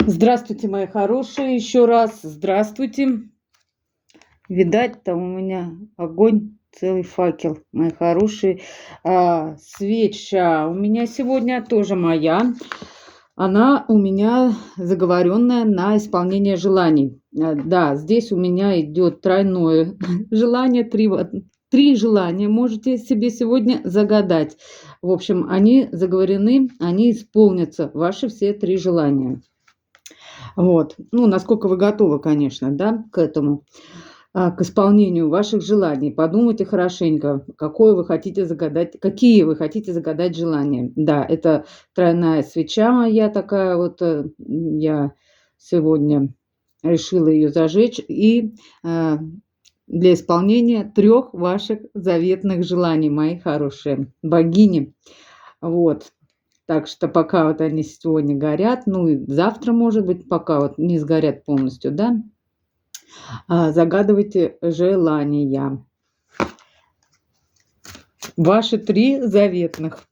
Здравствуйте, мои хорошие, еще раз здравствуйте. Видать, там у меня огонь, целый факел, мои хорошие. Свеча у меня сегодня тоже моя. Она у меня заговоренная на исполнение желаний. Да, здесь у меня идет тройное желание, три желания можете себе сегодня загадать. В общем, они заговорены, они исполнятся, ваши все три желания. Вот. Ну, насколько вы готовы, конечно, да, к этому, к исполнению ваших желаний. Подумайте хорошенько, какие вы хотите загадать желания. Да, это тройная свеча моя такая вот, я сегодня решила ее зажечь. И для исполнения трех ваших заветных желаний, мои хорошие богини. Вот. Так что пока вот они сегодня горят, ну и завтра, может быть, пока вот не сгорят полностью, да, загадывайте желания. Ваши три заветных.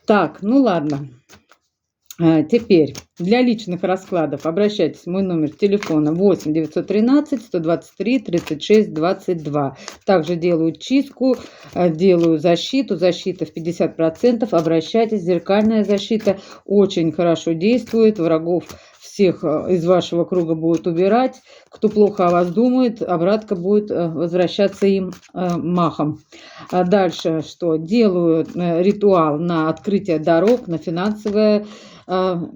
Так, ну ладно. Теперь для личных раскладов обращайтесь. Мой номер телефона 8 913 123 36 22. Также делаю чистку, делаю защиту. Защита в 50%. Обращайтесь. Зеркальная защита очень хорошо действует. Врагов всех из вашего круга будет убирать. Кто плохо о вас думает, обратка будет возвращаться им махом. Дальше что? Делаю ритуал на открытие дорог, на финансовое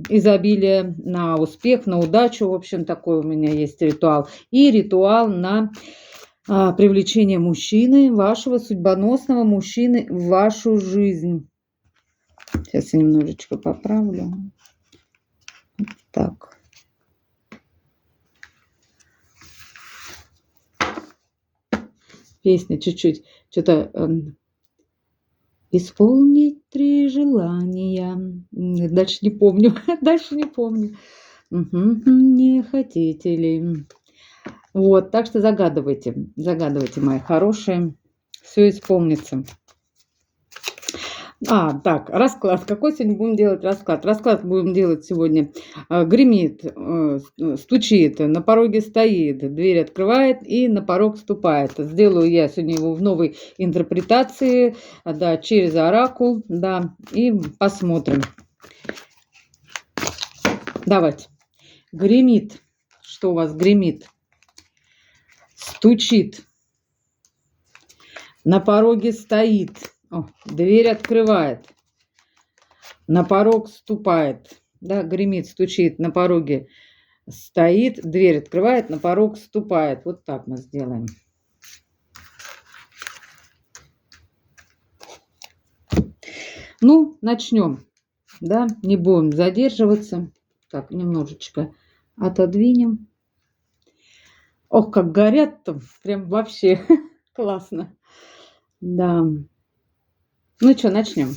изобилие, на успех, на удачу. В общем, такой у меня есть ритуал. И ритуал на привлечение мужчины, вашего судьбоносного мужчины в вашу жизнь. Сейчас я немножечко поправлю. Так. Песня чуть-чуть. Что-то... Исполнить три желания. Дальше не помню. Дальше не помню. Не хотите ли? Вот, так что загадывайте. Загадывайте, мои хорошие. Все исполнится. Так, расклад. Какой сегодня будем делать расклад? Расклад будем делать сегодня. Гремит, стучит, на пороге стоит, дверь открывает и на порог ступает. Сделаю я сегодня его в новой интерпретации, да, через оракул, да, и посмотрим. Давайте. Гремит. Что у вас гремит? Стучит. На пороге стоит. Дверь открывает, на порог ступает, да, гремит, стучит, на пороге стоит, дверь открывает, на порог ступает. Вот так мы сделаем. Ну, начнем, да, не будем задерживаться. Так, немножечко отодвинем. Ох, как горят-то, прям вообще классно, да. Ну что, начнем.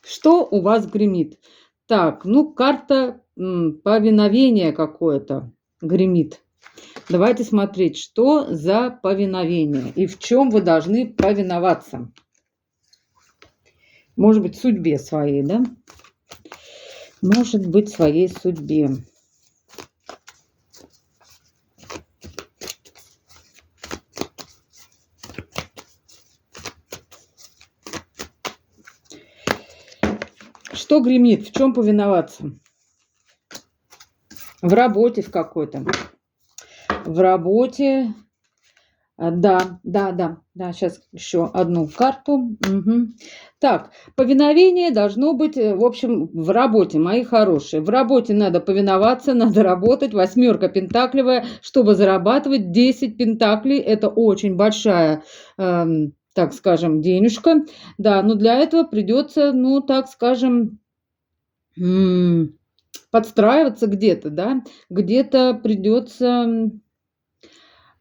Что у вас гремит? Так, ну карта повиновения какое-то гремит. Давайте смотреть, что за повиновение и в чем вы должны повиноваться. Может быть, судьбе своей, да? Может быть, своей судьбе. Что гремит? В чем повиноваться? В работе в какой-то. В работе. Да. Сейчас еще одну карту. Угу. Так, повиновение должно быть, в общем, в работе, мои хорошие. В работе надо повиноваться, надо работать. 8 пентаклевая, чтобы зарабатывать 10 пентаклей. Это очень большая, так скажем, денежка. Да, но для этого придется, ну, так скажем, подстраиваться где-то, да. Где-то придется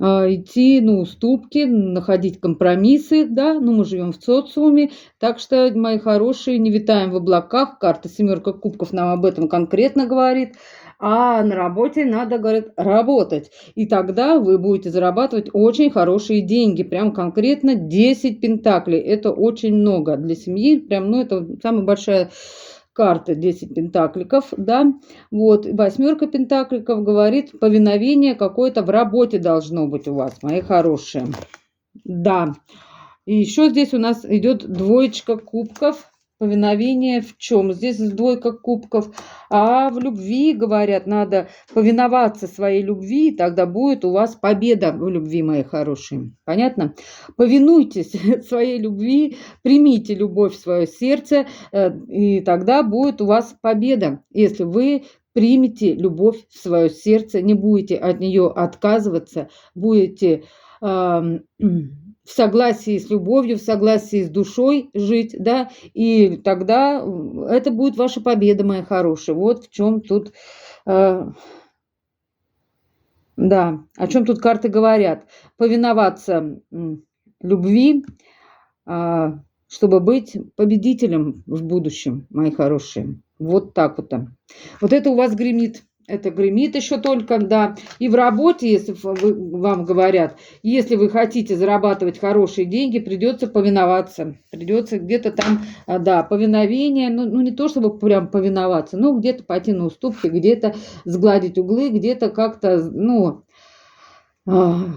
идти на уступки, находить компромиссы, да, ну, мы живем в социуме, так что, мои хорошие, не витаем в облаках, карта 7 кубков нам об этом конкретно говорит, а на работе надо, говорит, работать, и тогда вы будете зарабатывать очень хорошие деньги, прям конкретно 10 пентаклей, это очень много для семьи, прям, ну, это самая большая карта 10 пентакликов, да, вот, 8 пентакликов говорит, повиновение какое-то в работе должно быть у вас, мои хорошие, да. И еще здесь у нас идет двоечка кубков. Повиновение в чем? Здесь двойка кубков. А в любви, говорят, надо повиноваться своей любви, и тогда будет у вас победа в любви, мои хорошие. Понятно? Повинуйтесь своей любви, примите любовь в свое сердце, и тогда будет у вас победа, если вы примете любовь в свое сердце, не будете от нее отказываться, будете в согласии с любовью, в согласии с душой жить, да, и тогда это будет ваша победа, моя хорошая. Вот в чем тут, да, о чем тут карты говорят. Повиноваться любви, чтобы быть победителем в будущем, мои хорошие. Вот так вот. Вот это у вас гремит. Это гремит еще только, да. И в работе, если вам говорят, если вы хотите зарабатывать хорошие деньги, придется повиноваться. Придется где-то там, да, повиновение, ну не то чтобы прям повиноваться, но где-то пойти на уступки, где-то сгладить углы, где-то как-то, ну,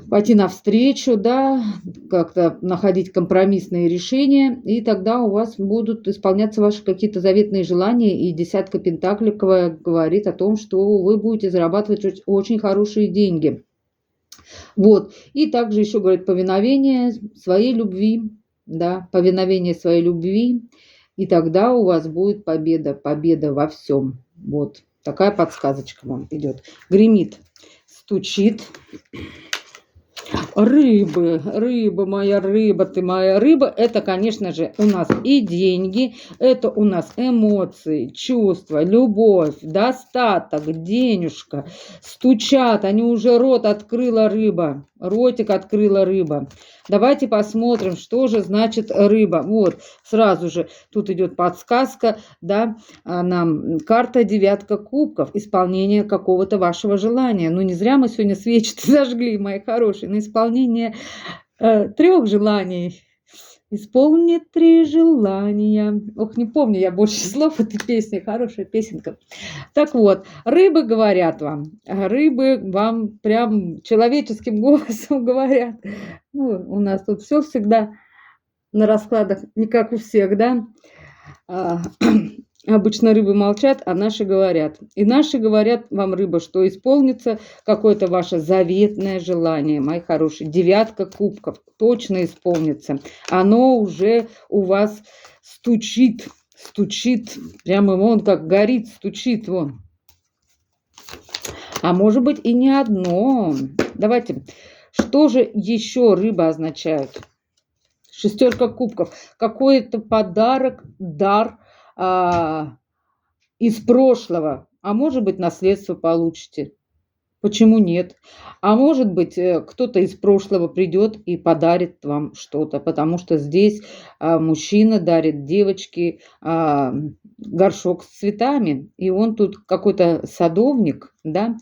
пойти навстречу, да, как-то находить компромиссные решения, и тогда у вас будут исполняться ваши какие-то заветные желания, и десятка пентакликовая говорит о том, что вы будете зарабатывать очень хорошие деньги. Вот, и также еще говорит повиновение своей любви, да, повиновение своей любви, и тогда у вас будет победа, победа во всем. Вот, такая подсказочка вам идет. Гремит, стучит. Рыба моя, рыба, ты моя рыба, это, конечно же, у нас и деньги, это у нас эмоции, чувства, любовь, достаток, денежка. Стучат, они уже рот открыла рыба, ротик открыла рыба. Давайте посмотрим, что же значит рыба. Вот, сразу же тут идет подсказка, да, нам карта девятка кубков, исполнение какого-то вашего желания. Ну, не зря мы сегодня свечи зажгли, мои хорошие, на исполнение 3 желаний. Исполни 3 желания. Ох, не помню я больше слов этой песни, хорошая песенка. Так вот, рыбы говорят вам, рыбы вам прям человеческим голосом говорят. Ну, у нас тут все всегда на раскладах, не как у всех, да. Обычно рыбы молчат, а наши говорят. И наши говорят вам, рыба, что исполнится какое-то ваше заветное желание, мои хорошие. Девятка кубков точно исполнится. Оно уже у вас стучит, прямо вон как горит, стучит вон. А может быть и не одно. Давайте, что же еще рыба означает? 6 кубков. Какой-то подарок, дар из прошлого. А может быть, наследство получите. Почему нет? А может быть, кто-то из прошлого придет и подарит вам что-то, потому что здесь мужчина дарит девочке горшок с цветами, и он тут какой-то садовник, да,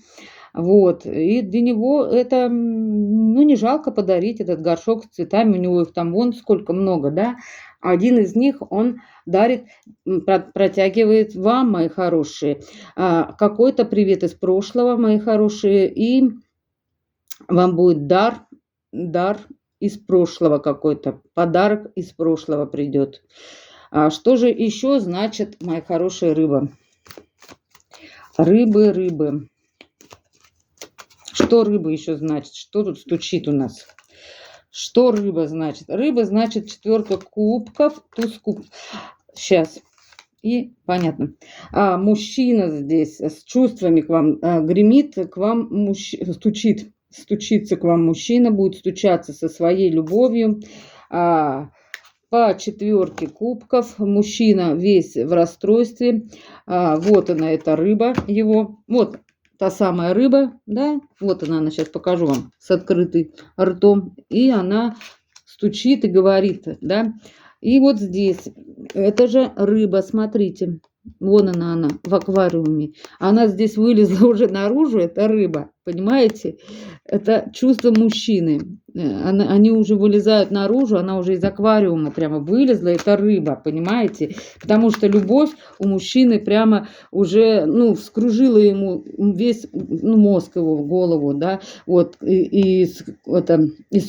вот, и для него это, ну, не жалко подарить этот горшок с цветами, у него их там вон сколько много, да, один из них он дарит, протягивает вам, мои хорошие, какой-то привет из прошлого, мои хорошие, и вам будет дар из прошлого какой-то, подарок из прошлого придет. Что же еще значит, моя хорошая рыба? Рыбы. Что рыба еще значит? Что тут стучит у нас? Что рыба значит? Рыба значит 4 кубков, туз кубков. Сейчас. И понятно. Мужчина здесь с чувствами к вам гремит, к вам стучится к вам мужчина, будет стучаться со своей любовью. По 4 кубков мужчина весь в расстройстве. Вот она, эта рыба его. Вот та самая рыба, да, вот она сейчас покажу вам с открытым ртом, и она стучит и говорит, да, и вот здесь, это же рыба, смотрите, Вон она в аквариуме. Она здесь вылезла уже наружу, это рыба, понимаете? Это чувство мужчины. Они уже вылезают наружу, она уже из аквариума прямо вылезла, это рыба, понимаете? Потому что любовь у мужчины прямо уже, ну, вскружила ему весь, ну, мозг его, голову, да, вот, из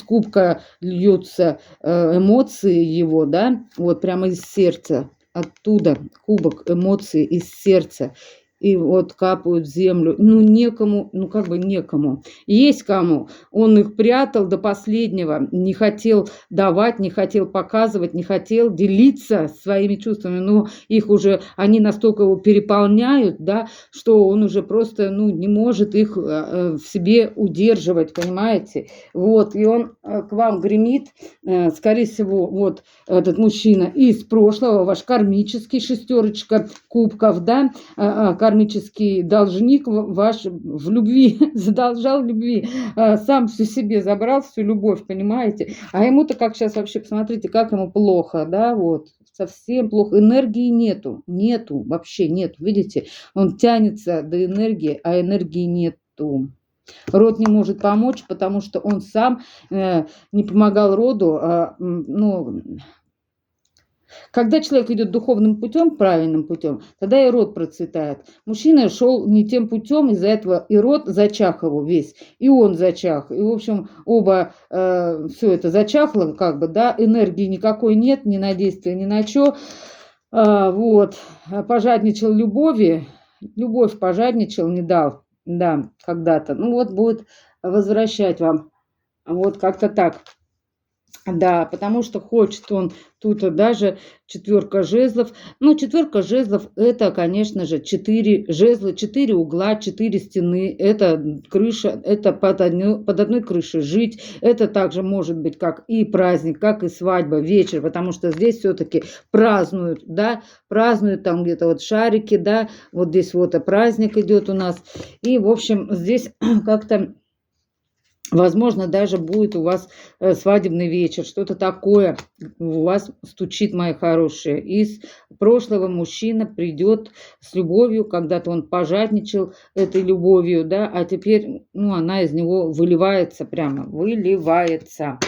кубка льются эмоции его, да, вот прямо из сердца, оттуда кубок эмоций из сердца. И вот капают в землю. Ну, некому, ну, как бы некому. Есть кому. Он их прятал до последнего, не хотел давать, не хотел показывать, не хотел делиться своими чувствами. Но их уже, они настолько его переполняют, да, что он уже просто, ну, не может их в себе удерживать, понимаете? Вот, и он к вам гремит, скорее всего, вот этот мужчина из прошлого, ваш кармический, шестерочка кубков, да, кармический должник ваш в любви, задолжал любви, сам всю себе забрал, всю любовь, понимаете? А ему-то как сейчас вообще, посмотрите, как ему плохо, да, вот, совсем плохо, энергии нету, вообще нету, видите? Он тянется до энергии, а энергии нету. Род не может помочь, потому что он сам не помогал роду, ну, когда человек идет духовным путем, правильным путем, тогда и род процветает. Мужчина шел не тем путем, из-за этого и род зачах его весь, и он зачах. И, в общем, оба все это зачахло, как бы, да, энергии никакой нет, ни на действие, ни на что. Вот, пожадничал любовь пожадничал, не дал, да, когда-то. Ну вот будет возвращать вам, вот как-то так. Да, потому что хочет он тут даже четверка жезлов. Ну, четверка жезлов это, конечно же, 4 жезла, 4 угла, 4 стены. Это крыша, это под одной крышей жить. Это также может быть как и праздник, как и свадьба, вечер, потому что здесь все-таки празднуют, да, празднуют там где-то вот шарики, да, вот здесь вот праздник идет у нас. И, в общем, здесь как-то возможно, даже будет у вас свадебный вечер, что-то такое у вас стучит, мои хорошие. Из прошлого мужчина придет с любовью, когда-то он пожадничал этой любовью, да, а теперь, ну, она из него выливается прямо, выливается.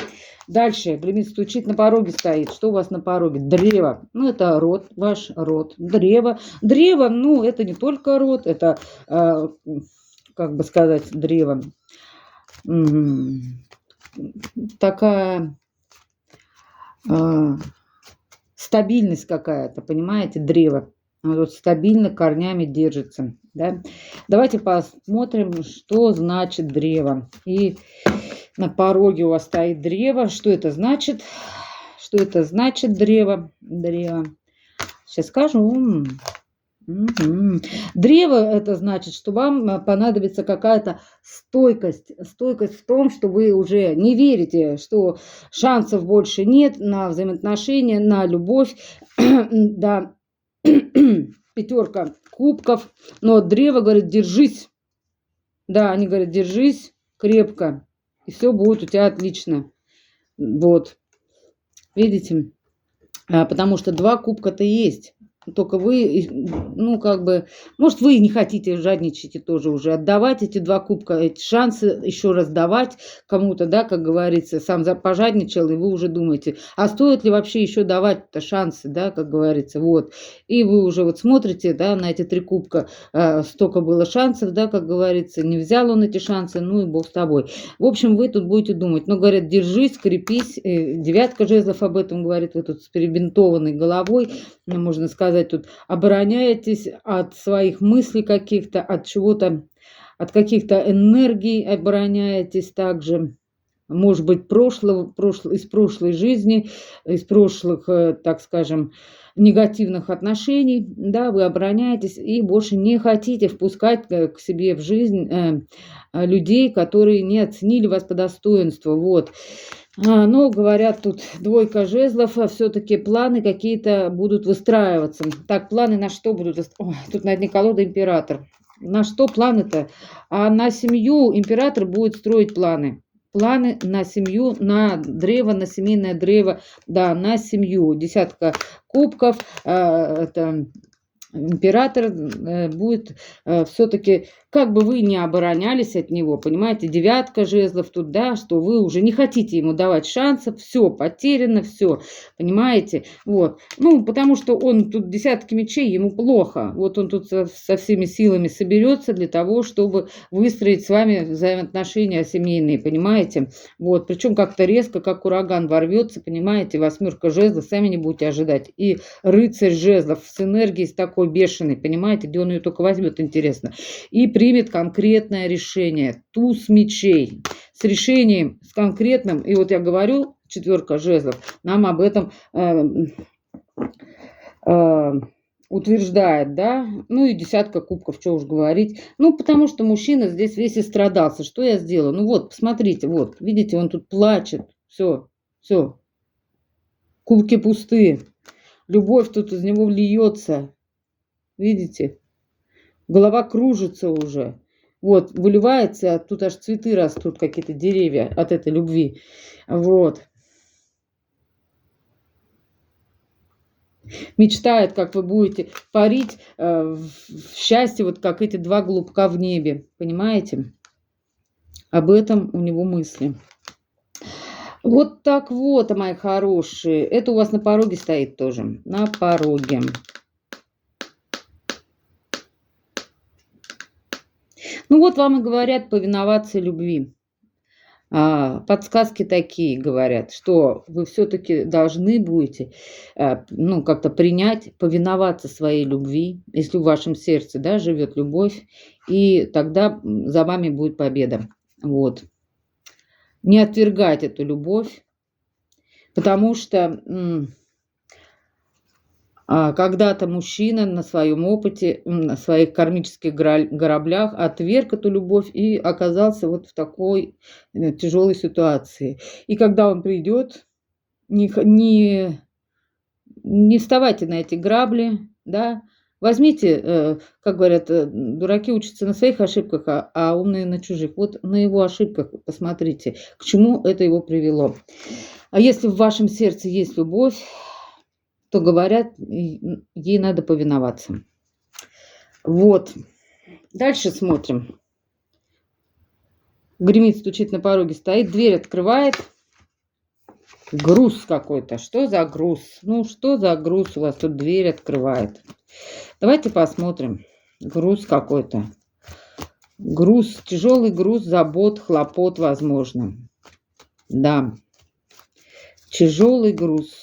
Дальше, гремит, стучит, на пороге стоит. Что у вас на пороге? Древо. Ну, это род, ваш род. Древо. Древо, ну, это не только род, это, как бы сказать, древо. Такая стабильность какая-то, понимаете, древо. Вот стабильно корнями держится. Да? Давайте посмотрим, что значит древо. И на пороге у вас стоит древо. Что это значит? Что это значит древо? Древо. Сейчас скажу. Древо это значит, что вам понадобится какая-то стойкость. Стойкость в том, что вы уже не верите, что шансов больше нет на взаимоотношения, на любовь. Да, пятерка кубков. Но древо говорит, держись. Да, они говорят, держись крепко. И все будет у тебя отлично. Вот. Видите? Потому что 2 кубка-то есть. Только вы, ну, как бы, может, вы не хотите, жадничаете тоже уже, отдавать эти 2 кубка, эти шансы еще раз давать кому-то, да, как говорится, сам пожадничал, и вы уже думаете, а стоит ли вообще еще давать-то шансы, да, как говорится, вот. И вы уже вот смотрите, да, на эти 3 кубка, столько было шансов, да, как говорится, не взял он эти шансы, ну и бог с тобой. В общем, вы тут будете думать, ну, говорят, держись, крепись, 9 жезлов об этом говорит, вы тут с перебинтованной головой, можно сказать, тут обороняетесь от своих мыслей каких-то, от чего-то, от каких-то энергий обороняетесь также, может быть, из прошлой жизни, из прошлых, так скажем, негативных отношений, да, вы обороняетесь и больше не хотите впускать к себе в жизнь людей, которые не оценили вас по достоинству, вот. Но, говорят, тут 2 жезлов, а все-таки планы какие-то будут выстраиваться. Так, планы на что будут? Ой, тут на дне колоды император. На что планы-то? А на семью император будет строить планы. Планы на семью, на древо, на семейное древо, да, на семью. 10 кубков, это император будет все-таки, как бы вы не оборонялись от него, понимаете, девятка жезлов тут, да, что вы уже не хотите ему давать шансов, все потеряно, все, понимаете, вот, ну, потому что он тут десятки мечей, ему плохо, вот он тут со всеми силами соберется для того, чтобы выстроить с вами взаимоотношения семейные, понимаете, вот, причем как-то резко, как ураган ворвется, понимаете, восьмерка жезлов, сами не будете ожидать, и рыцарь жезлов с энергией с такой бешеной, понимаете, где он ее только возьмет, интересно, и примет конкретное решение. Туз мечей. С решением, с конкретным, и вот я говорю, четверка жезлов, нам об этом утверждает, да, ну и десятка кубков, что уж говорить, ну потому что мужчина здесь весь и страдался, что я сделала, ну вот, посмотрите, вот, видите, он тут плачет, все, кубки пустые, любовь тут из него льется, видите, голова кружится уже. Вот, выливается, тут аж цветы растут, какие-то деревья от этой любви. Вот. Мечтает, как вы будете парить в счастье, вот как эти два голубка в небе. Понимаете? Об этом у него мысли. Вот так вот, мои хорошие. Это у вас на пороге стоит тоже. На пороге. Ну вот вам и говорят повиноваться любви. Подсказки такие говорят, что вы все-таки должны будете, ну, как-то принять, повиноваться своей любви, если в вашем сердце, да, живет любовь, и тогда за вами будет победа. Вот. Не отвергать эту любовь, потому что когда-то мужчина на своем опыте, на своих кармических кораблях отверг эту любовь и оказался вот в такой тяжелой ситуации. И когда он придет, не вставайте на эти грабли, да, возьмите, как говорят, дураки учатся на своих ошибках, а умные на чужих. Вот на его ошибках посмотрите, к чему это его привело. А если в вашем сердце есть любовь, то говорят, ей надо повиноваться. Вот. Дальше смотрим. Гремит, стучит на пороге, стоит, дверь открывает. Груз какой-то. Что за груз? Ну, что за груз у вас тут дверь открывает? Давайте посмотрим. Груз какой-то. Груз, тяжелый груз, забот, хлопот, возможно. Да. Тяжелый груз.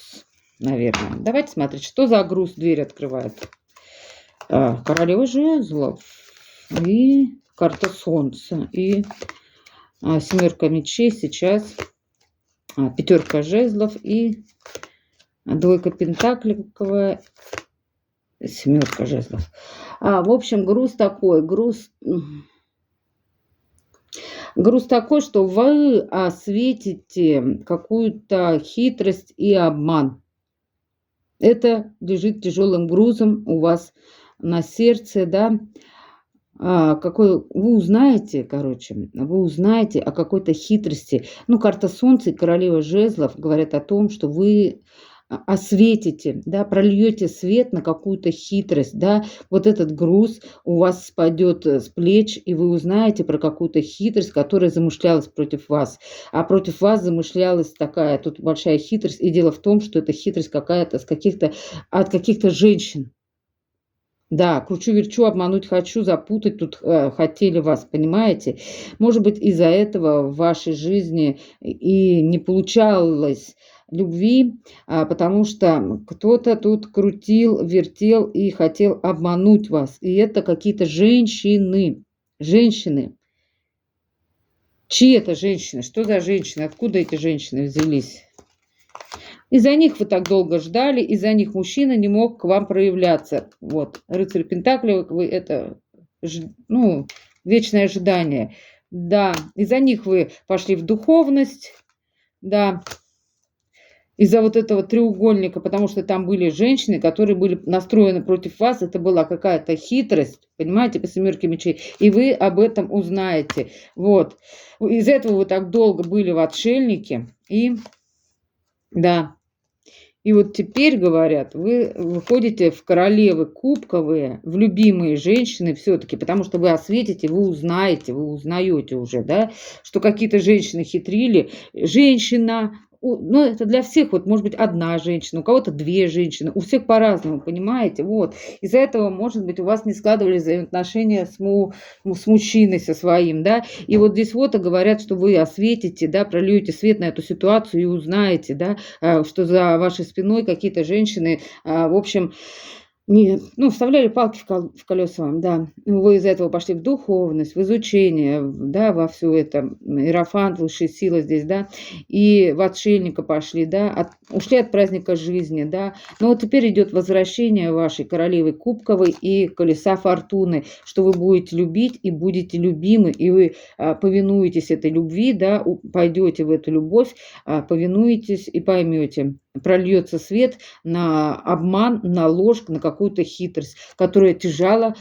Наверное. Давайте смотреть, что за груз дверь открывает. Королева жезлов и карта солнца и семерка мечей сейчас, пятерка жезлов и двойка пентаклевая, семерка жезлов. В общем, груз такой, груз такой, что вы осветите какую-то хитрость и обман. Это лежит тяжелым грузом у вас на сердце, да, какой вы узнаете, вы узнаете о какой-то хитрости. Ну, карта солнца и королева жезлов говорят о том, что вы осветите, да, прольете свет на какую-то хитрость, да, вот этот груз у вас спадет с плеч, и вы узнаете про какую-то хитрость, которая замышлялась против вас. А против вас замышлялась такая тут большая хитрость, и дело в том, что эта хитрость какая-то от каких-то женщин. Да, кручу-верчу, обмануть хочу, запутать тут хотели вас, понимаете? Может быть, из-за этого в вашей жизни и не получалось любви, потому что кто-то тут крутил, вертел и хотел обмануть вас. И это какие-то женщины. Женщины. Чьи это женщины? Что за женщины? Откуда эти женщины взялись? Из-за них вы так долго ждали, из-за них мужчина не мог к вам проявляться. Вот, рыцарь Пентаклей, вы это, ну, вечное ожидание. Да, из-за них вы пошли в духовность, да, из-за вот этого треугольника, потому что там были женщины, которые были настроены против вас, это была какая-то хитрость, понимаете, по семерке мечей, и вы об этом узнаете. Вот, из-за этого вы так долго были в отшельнике, и, да, И вот теперь, говорят, вы выходите в королевы кубковые, в любимые женщины все-таки, потому что вы осветите, вы узнаете, вы узнаете уже, да, что какие-то женщины хитрили. Женщина, ну, это для всех, вот, может быть, одна женщина, у кого-то две женщины, у всех по-разному, понимаете, вот. Из-за этого, может быть, у вас не складывались взаимоотношения с мужчиной, со своим, да, и вот здесь вот и говорят, что вы осветите, да, прольете свет на эту ситуацию и узнаете, да, что за вашей спиной какие-то женщины, в общем, не, ну, вставляли палки в колеса вам, да. Вы из этого пошли в духовность, в изучение, да, во все это. Иерофант, высшие силы здесь, да. И в отшельника пошли, да. Ушли от праздника жизни, да. Но вот теперь идет возвращение вашей королевы Кубковой и колеса фортуны, что вы будете любить и будете любимы, и вы повинуетесь этой любви, да, пойдете в эту любовь, повинуетесь и поймете. Прольется свет на обман, на ложь, на какую-то хитрость, которая лежала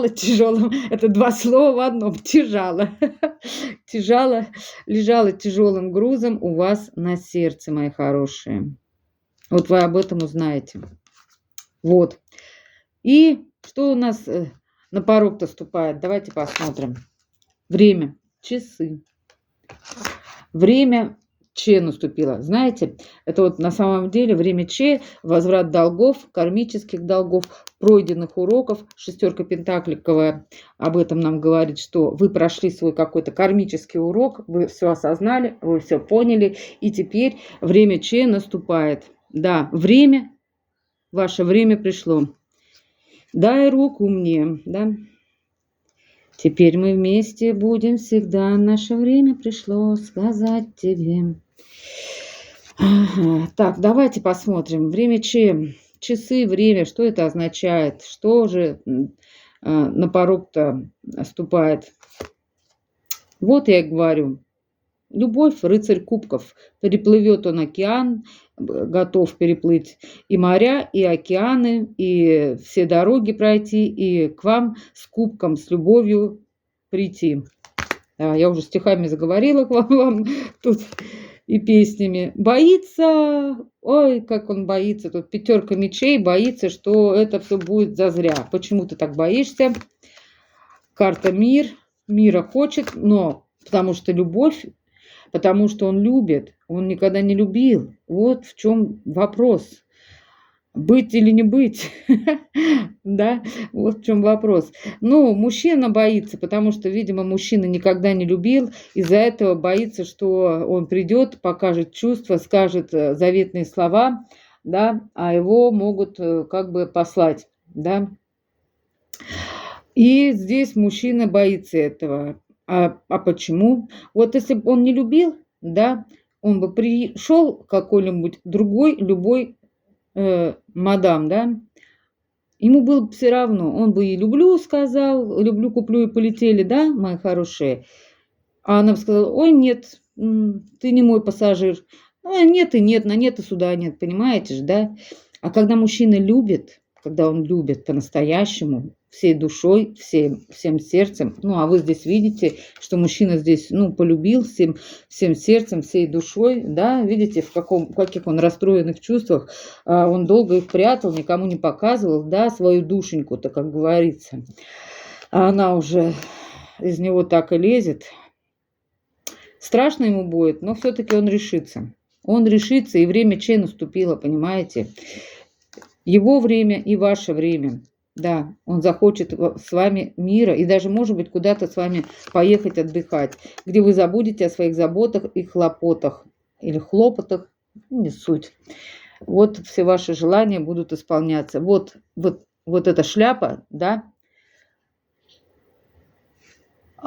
тяжелым. Это два слова в одном. Тяжала. Лежала тяжелым грузом у вас на сердце, мои хорошие. Вот вы об этом узнаете. Вот. И что у нас на порог-то ступает? Давайте посмотрим. Время. Часы. Время Че наступило. Знаете, это вот на самом деле время Че, возврат долгов, кармических долгов, пройденных уроков. Шестерка пентакликовая об этом нам говорит, что вы прошли свой какой-то кармический урок, вы все осознали, вы все поняли, и теперь время Че наступает. Да, время, ваше время пришло. Дай руку мне, да. Теперь мы вместе будем всегда. Наше время пришло сказать тебе. Ага. Так, давайте посмотрим. Время Че. Часы, время. Что это означает? Что же на порог-то ступает? Вот я и говорю. Любовь, рыцарь кубков. Переплывет он океан, готов переплыть и моря, и океаны, и все дороги пройти, и к вам с кубком, с любовью прийти. Да, я уже стихами заговорила к вам тут и песнями. Боится, ой, как он боится, тут пятерка мечей, боится, что это все будет зазря. Почему ты так боишься? Карта мира хочет, но потому что любовь, потому что он любит, он никогда не любил. Вот в чем вопрос. Быть или не быть, да, вот в чем вопрос. Ну, мужчина боится, потому что, видимо, мужчина никогда не любил, из-за этого боится, что он придет, покажет чувства, скажет заветные слова, да, а его могут как бы послать, да. И здесь мужчина боится этого. А почему? Вот если бы он не любил, да, он бы пришел к какой-нибудь другой, любой мадам, да, ему было бы все равно. Он бы и люблю сказал, люблю, куплю и полетели, да, мои хорошие. А она бы сказала, ой, нет, ты не мой пассажир. Ну, нет и нет, на нет и сюда нет, понимаете же, да? А когда мужчина любит, когда он любит по-настоящему, всей душой, всем сердцем, ну, а вы здесь видите, что мужчина здесь, ну, полюбил всем сердцем, всей душой, да, видите, в каких он расстроенных чувствах, он долго их прятал, никому не показывал, да, свою душеньку-то, как говорится, а она уже из него так и лезет. Страшно ему будет, но все-таки он решится. Он решится, и время Че наступило, понимаете? Его время и ваше время. Да, он захочет с вами мира и даже, может быть, куда-то с вами поехать отдыхать, где вы забудете о своих заботах и хлопотах. Или хлопотах, не суть. Вот все ваши желания будут исполняться. Вот эта шляпа, да,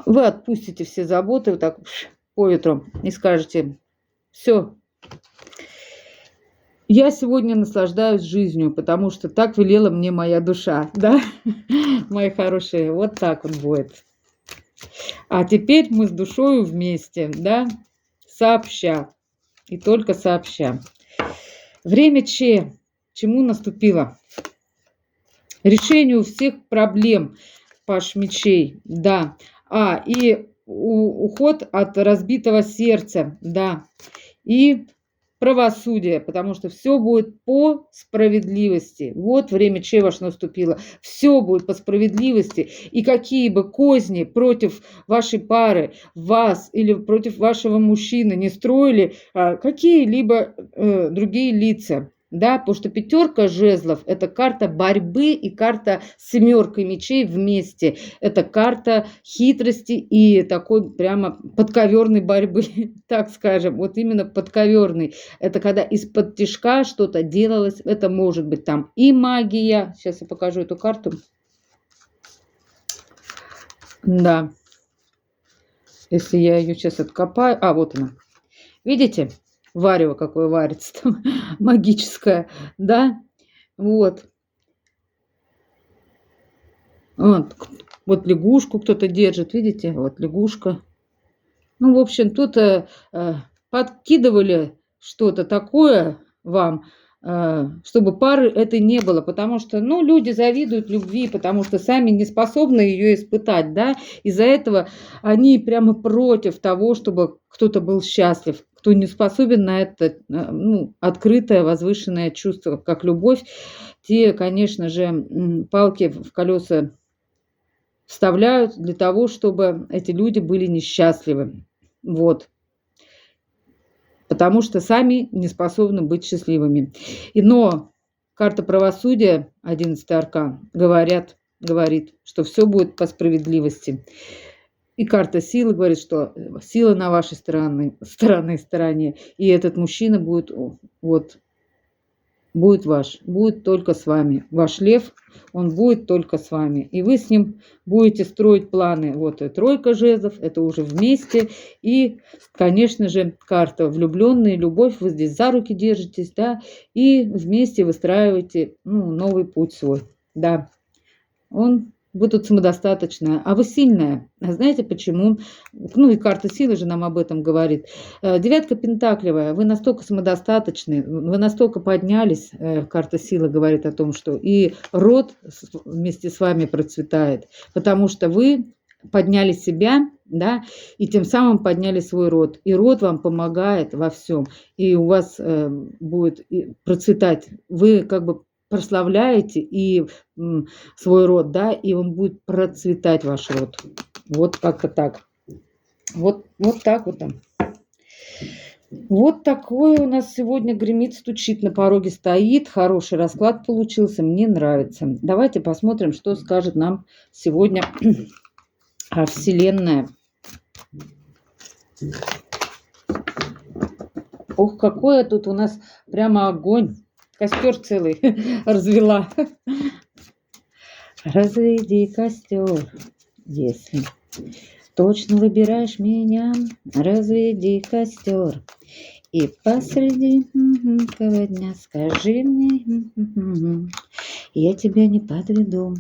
вы отпустите все заботы вот так по ветру и скажете, все, я сегодня наслаждаюсь жизнью, потому что так велела мне моя душа, да, мои хорошие, вот так вот будет. А теперь мы с душою вместе, да, сообща, и только сообща. Время Че, чему наступило? Решению всех проблем, паш мечей, да, и уход от разбитого сердца, да, и правосудие, потому что все будет по справедливости. Вот время чей ваш наступило. Все будет по справедливости. И какие бы козни против вашей пары, вас или против вашего мужчины не строили какие-либо другие лица. Да, потому что пятерка жезлов – это карта борьбы и карта с семеркой мечей вместе. Это карта хитрости и такой прямо подковерной борьбы, так скажем. Вот именно подковерной. Это когда из-под тишка что-то делалось. Это может быть там и магия. Сейчас я покажу эту карту. Да. Если я ее сейчас откопаю. Вот она. Видите? Варево какое варится там, магическое, да? Вот. Вот лягушку кто-то держит, видите? Вот лягушка. Ну, в общем, тут подкидывали что-то такое вам, чтобы пары этой не было, потому что, люди завидуют любви, потому что сами не способны ее испытать, да, из-за этого они прямо против того, чтобы кто-то был счастлив, кто не способен на это, открытое, возвышенное чувство, как любовь, те, конечно же, палки в колеса вставляют для того, чтобы эти люди были несчастливы, вот. Потому что сами не способны быть счастливыми. Но карта правосудия, 11-й аркан, говорит, что все будет по справедливости. И карта силы говорит, что сила на вашей стороне. И этот мужчина будет ваш, будет только с вами. Ваш лев, он будет только с вами. И вы с ним будете строить планы. Вот и тройка жезлов, это уже вместе. И, конечно же, карта влюбленные, любовь, вы здесь за руки держитесь, да, и вместе выстраиваете новый путь свой. Да, вы тут самодостаточная, а вы сильная. А знаете почему? И карта силы же нам об этом говорит. Девятка пентаклевая, вы настолько самодостаточны, вы настолько поднялись, карта силы говорит о том, что и род вместе с вами процветает, потому что вы подняли себя, да, и тем самым подняли свой род. И род вам помогает во всем, и у вас будет процветать. Вы как бы прославляете и свой род, да, и он будет процветать, ваш род. Вот как-то так. Вот так вот там. Вот такое у нас сегодня гремит, стучит, на пороге стоит. Хороший расклад получился, мне нравится. Давайте посмотрим, что скажет нам сегодня Вселенная. Ох, какой тут у нас прямо огонь. Костер целый развела. Разведи костер, если точно выбираешь меня. Разведи костер. И посреди дня скажи мне, я тебя не подведу.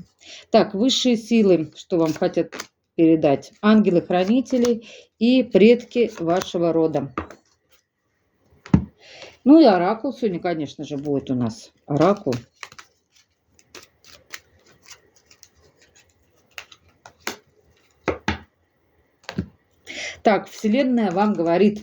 Так, высшие силы, что вам хотят передать? Ангелы-хранители и предки вашего рода. И оракул сегодня, конечно же, будет у нас. Оракул. Так, Вселенная вам говорит.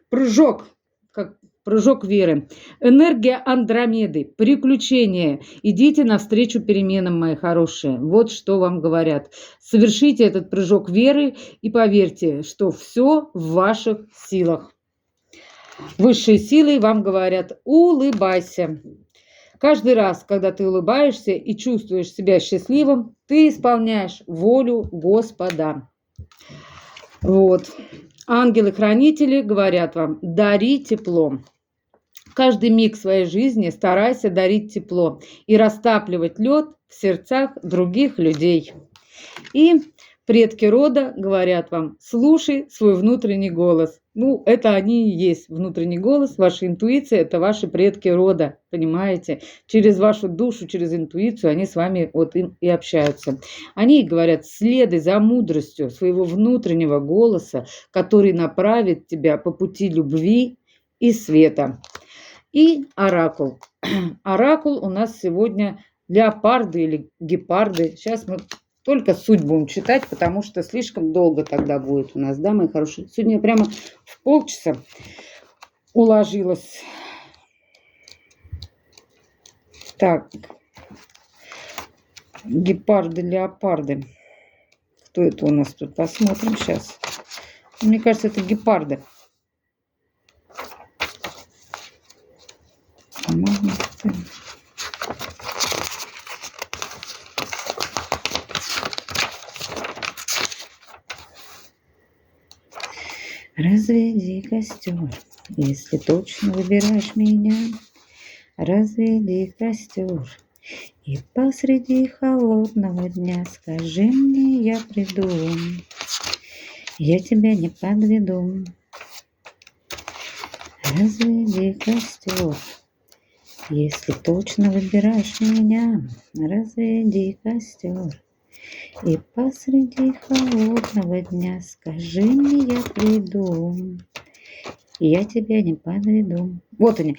Прыжок, как прыжок веры. Энергия Андромеды, приключения. Идите навстречу переменам, мои хорошие. Вот что вам говорят. Совершите этот прыжок веры и поверьте, что все в ваших силах. Высшие силы вам говорят: улыбайся. Каждый раз, когда ты улыбаешься и чувствуешь себя счастливым, ты исполняешь волю Господа. Вот. Ангелы-хранители говорят вам: дари тепло. Каждый миг своей жизни старайся дарить тепло и растапливать лед в сердцах других людей. И предки рода говорят вам: слушай свой внутренний голос. Это они и есть внутренний голос, ваша интуиция, это ваши предки рода, понимаете? Через вашу душу, через интуицию они с вами им и общаются. Они говорят: следуй за мудростью своего внутреннего голоса, который направит тебя по пути любви и света. И оракул. Оракул у нас сегодня леопарды или гепарды. Сейчас мы только суть будем читать, потому что слишком долго тогда будет у нас, да, мои хорошие? Сегодня я прямо в полчаса уложилась. Так, гепарды, леопарды. Кто это у нас тут? Посмотрим сейчас. Мне кажется, это гепарды. Разведи костер, если точно выбираешь меня. Разведи костер, и посреди холодного дня скажи мне, я приду, я тебя не подведу. Разведи костер, если точно выбираешь меня. Разведи костер, и посреди холодного дня скажи мне, я приду, я тебя не подведу. Вот они.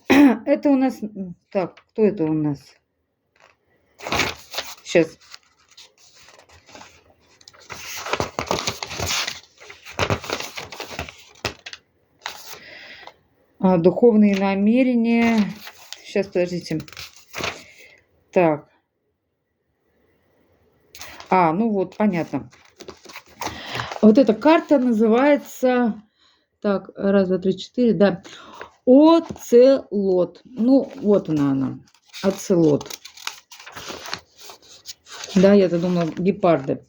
Это у нас... Так, кто это у нас? Сейчас. Духовные намерения. Сейчас, подождите. Так. Ну вот, понятно. Вот эта карта называется... Так, 1, 2, 3, 4, да. Оцелот. Ну, вот она. Оцелот. Да, я-то думала, гепарды.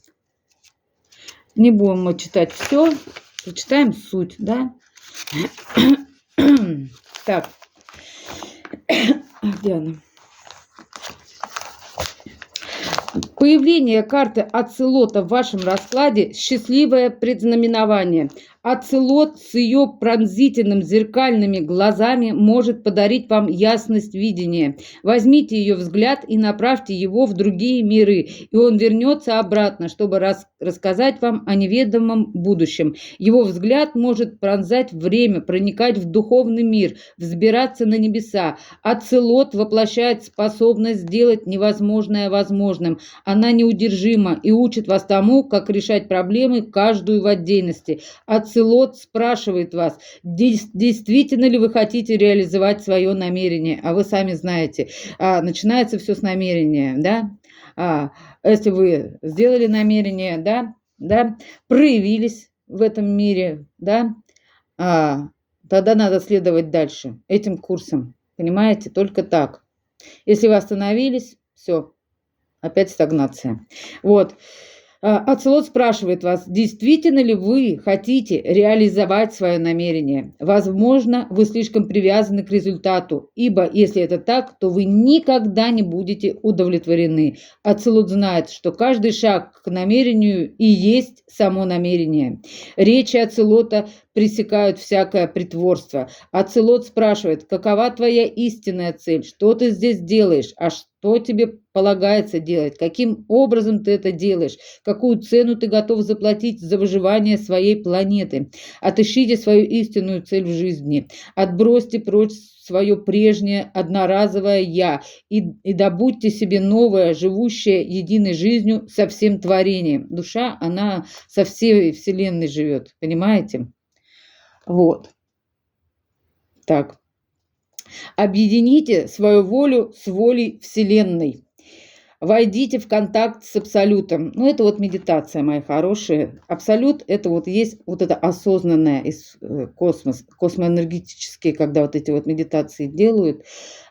Не будем мы читать все. Прочитаем суть, да? Так. Где она? Появление карты Оцелота в вашем раскладе – счастливое предзнаменование. Оцелот с ее пронзительным зеркальными глазами может подарить вам ясность видения. Возьмите ее взгляд и направьте его в другие миры, и он вернется обратно, чтобы рассказать вам о неведомом будущем. Его взгляд может пронзать время, проникать в духовный мир, взбираться на небеса. Оцелот воплощает способность сделать невозможное возможным. Она неудержима и учит вас тому, как решать проблемы, каждую в отдельности. Оцелот спрашивает вас, действительно ли вы хотите реализовать свое намерение, а вы сами знаете, начинается все с намерения, да? Если вы сделали намерение, да, проявились в этом мире, да, тогда надо следовать дальше этим курсом, понимаете, только так. Если вы остановились, все, опять стагнация. Вот. Оцелот спрашивает вас, действительно ли вы хотите реализовать свое намерение. Возможно, вы слишком привязаны к результату, ибо если это так, то вы никогда не будете удовлетворены. Оцелот знает, что каждый шаг к намерению и есть само намерение. Речи Оцелота пресекают всякое притворство. Оцелот спрашивает, какова твоя истинная цель, что ты здесь делаешь, что тебе полагается делать, каким образом ты это делаешь, какую цену ты готов заплатить за выживание своей планеты. Отыщите свою истинную цель в жизни, отбросьте прочь свое прежнее одноразовое «я» и добудьте себе новое, живущее единой жизнью со всем творением. Душа, она со всей Вселенной живет, понимаете? Вот. Так. Объедините свою волю с волей Вселенной. Войдите в контакт с Абсолютом. Ну, это вот медитация, мои хорошие. Абсолют – это вот есть вот это осознанное из космос, космоэнергетические, когда вот эти вот медитации делают,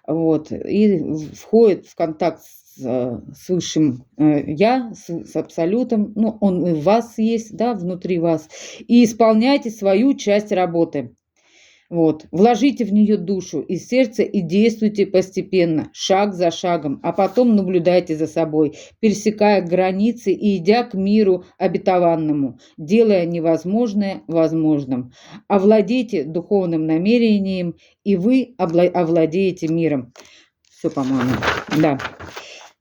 вот, и входит в контакт с высшим я, с Абсолютом, ну, он и в вас есть, да, внутри вас, и исполняйте свою часть работы. Вот. Вложите в нее душу и сердце и действуйте постепенно, шаг за шагом, а потом наблюдайте за собой, пересекая границы и идя к миру обетованному, делая невозможное возможным. Овладейте духовным намерением, и вы овладеете миром. Все, по-моему, да.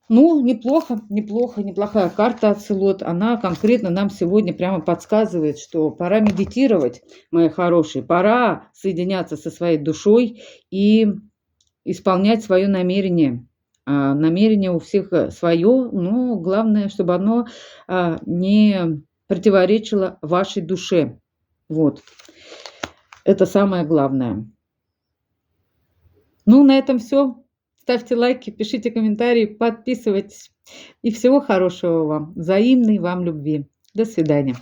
Ну, неплохая карта Оцелот. Она конкретно нам сегодня прямо подсказывает, что пора медитировать, мои хорошие, пора соединяться со своей душой и исполнять свое намерение. Намерение у всех свое, но главное, чтобы оно не противоречило вашей душе. Вот. Это самое главное. Ну, на этом все. Ставьте лайки, пишите комментарии, подписывайтесь. И всего хорошего вам. Взаимной вам любви. До свидания.